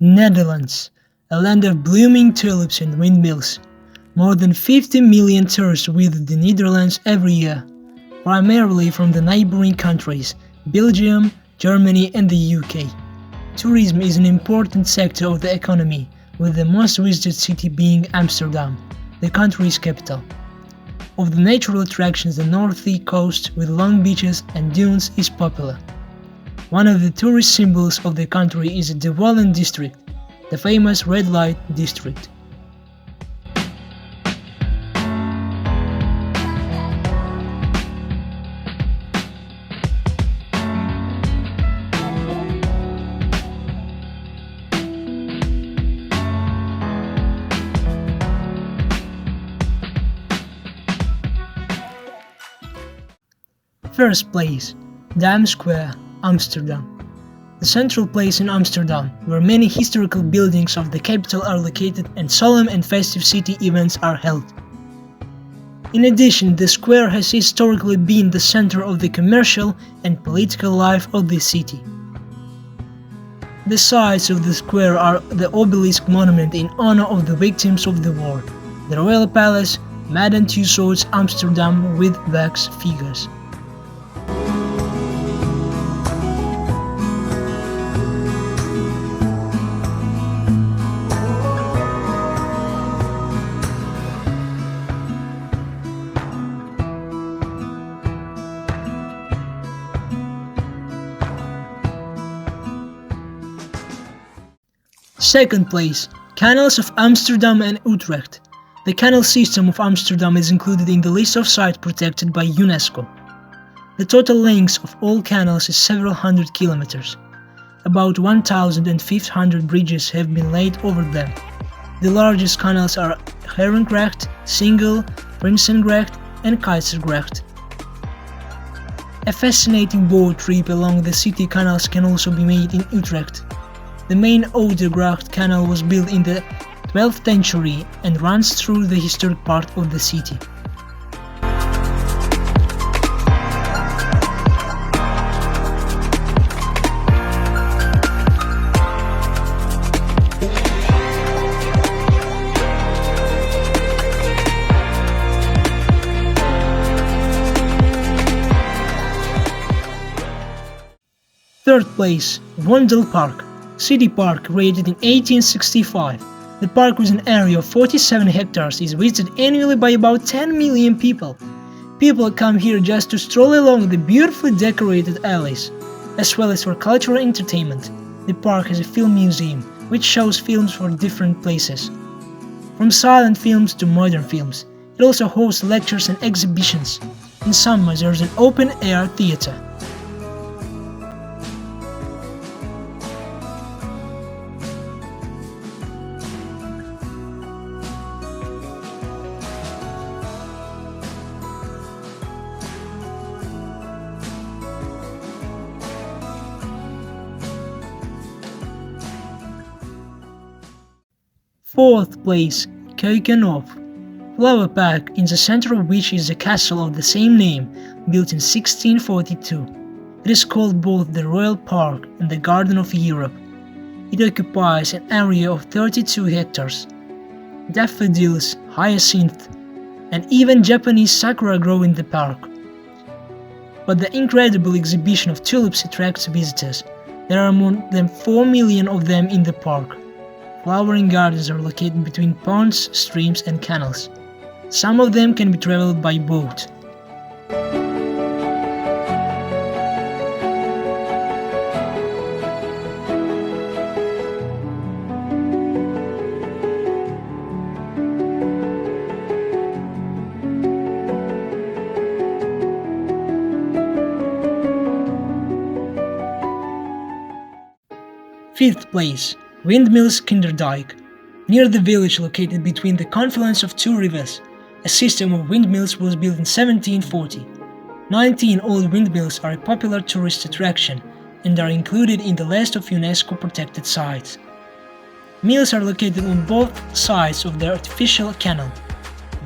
Netherlands, a land of blooming tulips and windmills. More than 50 million tourists visit the Netherlands every year, primarily from the neighboring countries, Belgium, Germany and the UK. Tourism is an important sector of the economy, with the most visited city being Amsterdam, the country's capital. Of the natural attractions, the North Sea coast with long beaches and dunes is popular. One of the tourist symbols of the country is the Wallen district, the famous red light district. First place, Dam Square, Amsterdam. The central place in Amsterdam, where many historical buildings of the capital are located and solemn and festive city events are held. In addition, the square has historically been the center of the commercial and political life of the city. The sites of the square are the obelisk monument in honor of the victims of the war, the Royal Palace, Madame Tussauds Amsterdam with wax figures. Second place, Canals of Amsterdam and Utrecht. The canal system of Amsterdam is included in the list of sites protected by UNESCO. The total length of all canals is several hundred kilometers. About 1,500 bridges have been laid over them. The largest canals are Herengracht, Singel, Prinsengracht and Keizergracht. A fascinating boat trip along the city canals can also be made in Utrecht. The main Oudegracht Canal was built in the 12th century and runs through the historic part of the city. Third place, Vondelpark. City park created in 1865. The park with an area of 47 hectares is visited annually by about 10 million people. People come here just to stroll along the beautifully decorated alleys, as well as for cultural entertainment. The park has a film museum, which shows films from different places, from silent films to modern films. It also hosts lectures and exhibitions. In summer there is an open-air theater. Fourth place, Keukenhof. Flower Park, in the center of which is the castle of the same name, built in 1642. It is called both the Royal Park and the Garden of Europe. It occupies an area of 32 hectares. Daffodils, hyacinth, and even Japanese sakura grow in the park. But the incredible exhibition of tulips attracts visitors. There are more than 4 million of them in the park. Flowering gardens are located between ponds, streams and canals. Some of them can be traveled by boat. Fifth place, Windmills Kinderdijk. Near the village located between the confluence of two rivers, a system of windmills was built in 1740. 19 old windmills are a popular tourist attraction and are included in the list of UNESCO protected sites. Mills are located on both sides of the artificial canal.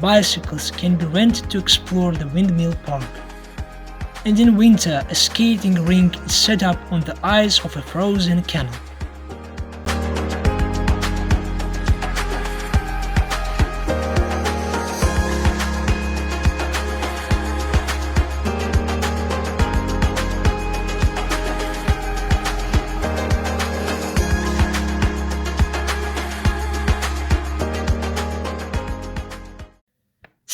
Bicycles can be rented to explore the windmill park. And in winter, a skating rink is set up on the ice of a frozen canal.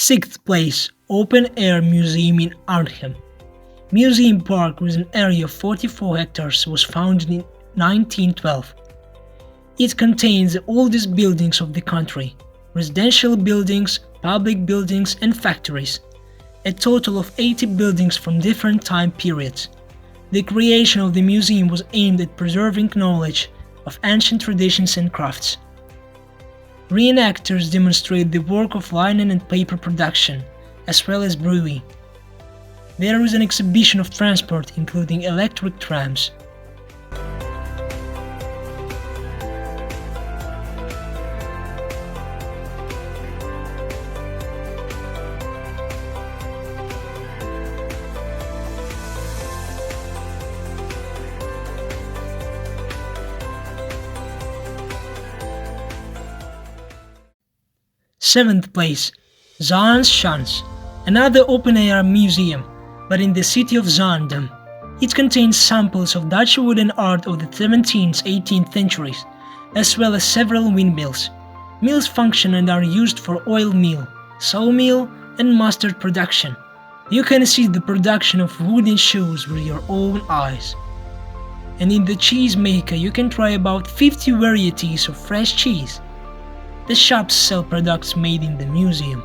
6th place, Open Air Museum in Arnhem. Museum Park, with an area of 44 hectares, was founded in 1912. It contains the oldest buildings of the country, residential buildings, public buildings and factories, a total of 80 buildings from different time periods. The creation of the museum was aimed at preserving knowledge of ancient traditions and crafts. Reenactors demonstrate the work of linen and paper production, as well as brewing. There is an exhibition of transport, including electric trams. Seventh place, Zaanse Schans, another open-air museum, but in the city of Zaandam. It contains samples of Dutch wooden art of the 17th and 18th centuries, as well as several windmills. Mills function and are used for oil mill, sawmill and mustard production. You can see the production of wooden shoes with your own eyes. And in the cheese maker you can try about 50 varieties of fresh cheese. The shops sell products made in the museum.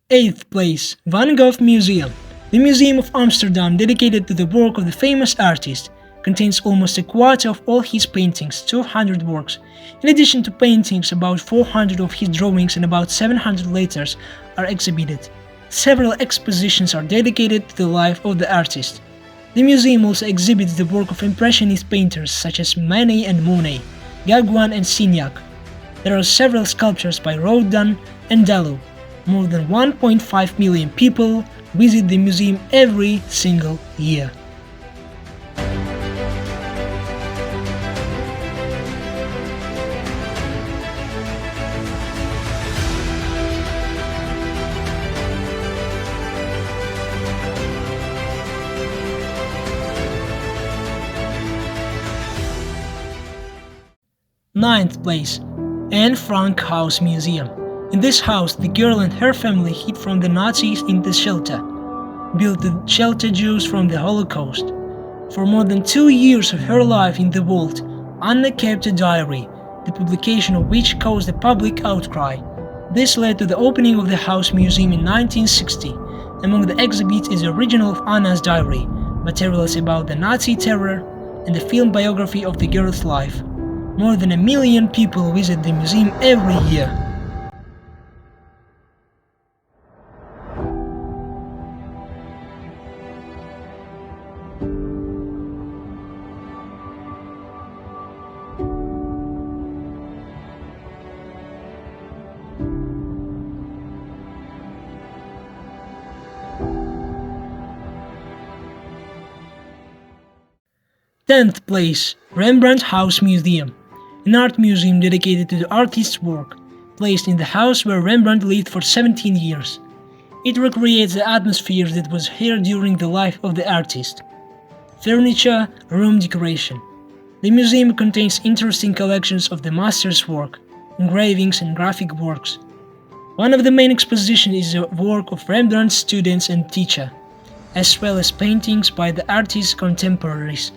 Eighth place, Van Gogh Museum. The Museum of Amsterdam, dedicated to the work of the famous artist, contains almost a quarter of all his paintings, 200 works. In addition to paintings, about 400 of his drawings and about 700 letters are exhibited. Several expositions are dedicated to the life of the artist. The museum also exhibits the work of Impressionist painters such as Manet and Monet, Gauguin and Signac. There are several sculptures by Rodin and Dalou. More than 1.5 million people visit the museum every single year. Ninth place, Anne Frank House Museum. In this house, the girl and her family hid from the Nazis in the shelter, built to shelter Jews from the Holocaust. For more than 2 years of her life in the vault, Anna kept a diary, the publication of which caused a public outcry. This led to the opening of the House Museum in 1960. Among the exhibits is the original of Anna's diary, materials about the Nazi terror, and the film biography of the girl's life. More than 1 million people visit the museum every year. Tenth place, Rembrandt House Museum, an art museum dedicated to the artist's work, placed in the house where Rembrandt lived for 17 years. It recreates the atmosphere that was here during the life of the artist. Furniture, room decoration. The museum contains interesting collections of the master's work, engravings and graphic works. One of the main expositions is the work of Rembrandt's students and teacher, as well as paintings by the artist's contemporaries.